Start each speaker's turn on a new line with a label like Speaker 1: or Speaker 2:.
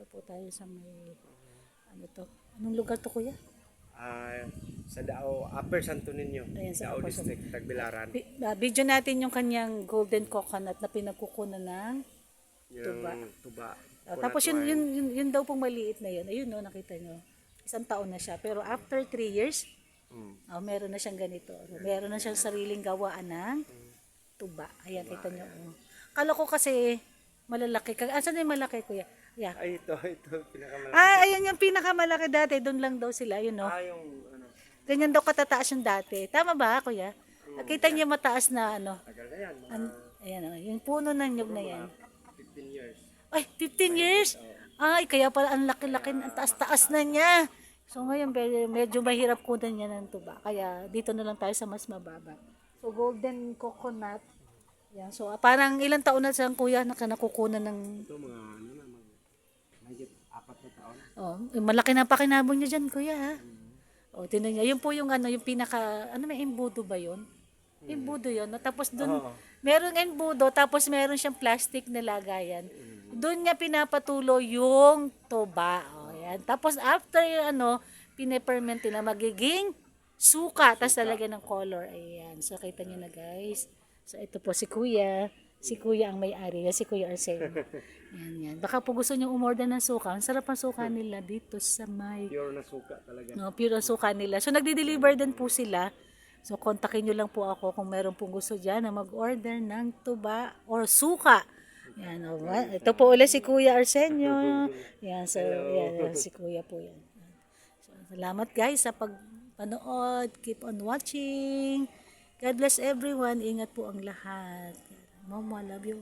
Speaker 1: Dito po tayo sa may, ano to? Anong lugar to, kuya?
Speaker 2: Sa Dao, Upper Santo Niño,
Speaker 1: Ayan, sa
Speaker 2: Dao
Speaker 1: Upper Santo.
Speaker 2: District, Tagbilaran.
Speaker 1: Video natin yung kanyang golden coconut na pinagkukunan ng tuba.
Speaker 2: Yung tuba.
Speaker 1: Tapos yun daw pong maliit na yun. Ayun, no, nakita nyo. 1 taon na siya. Pero after 3 years, meron na siyang ganito. Meron na siyang sariling gawaan ng tuba. Ayan, kita nyo. Kala ko kasi malalaki. Asan na yung malaki, kuya? Yeah.
Speaker 2: Ay, ito, pinakamalaki.
Speaker 1: Ayan yung pinakamalaki dati. Doon lang daw sila, yun, no?
Speaker 2: Yung, ano,
Speaker 1: Ganyan daw katataas yung dati. Tama ba, kuya? Nakita niyo mataas na, ano?
Speaker 2: tagal na yan,
Speaker 1: Ayan, yung puno ng nyug na yan.
Speaker 2: 15 years.
Speaker 1: Ay, 15 years? Ay, kaya pala ang laki-laki, ang taas-taas na niya. So ngayon, medyo mahirap kunan niya ng tuba. Kaya dito na lang tayo sa mas mababa. So golden coconut. Yan. So parang ilang taon na siyang kuya na nakukunan ng...
Speaker 2: Ito, mga, ano na, mahigit 4 na taon.
Speaker 1: Oh, malaki na pakinabong niya dyan, kuya, ha? Oh, tinan niya. Yun po yung ano, yung pinaka, ano, may embudo ba yun? Embudo yun. No? Tapos dun, merong embudo, tapos meron siyang plastic na lagayan. Doon niya pinapatulo yung tuba. Oh, yan. Tapos after yung ano, piniperment na magiging suka, tapos lalagyan ng color. Ayan. So, kita niyo na, guys. So, ito po si Kuya. Si Kuya ang may-ari. Si Kuya Arsenio. Yan, yan. Baka po gusto niyo umorder ng suka. Ang sarap ang suka nila dito sa may...
Speaker 2: Pure na suka talaga.
Speaker 1: No, pure ang suka nila. So, nagdi-deliver din po sila. So, kontakin nyo lang po ako kung meron pong gusto dyan na mag-order ng tuba or suka. Yan, ito po ulit si Kuya Arsenio. Yan, so, yan, si Kuya po yan. So, salamat guys sa pagpanood. Keep on watching. God bless everyone. Ingat po ang lahat. Mama, love you.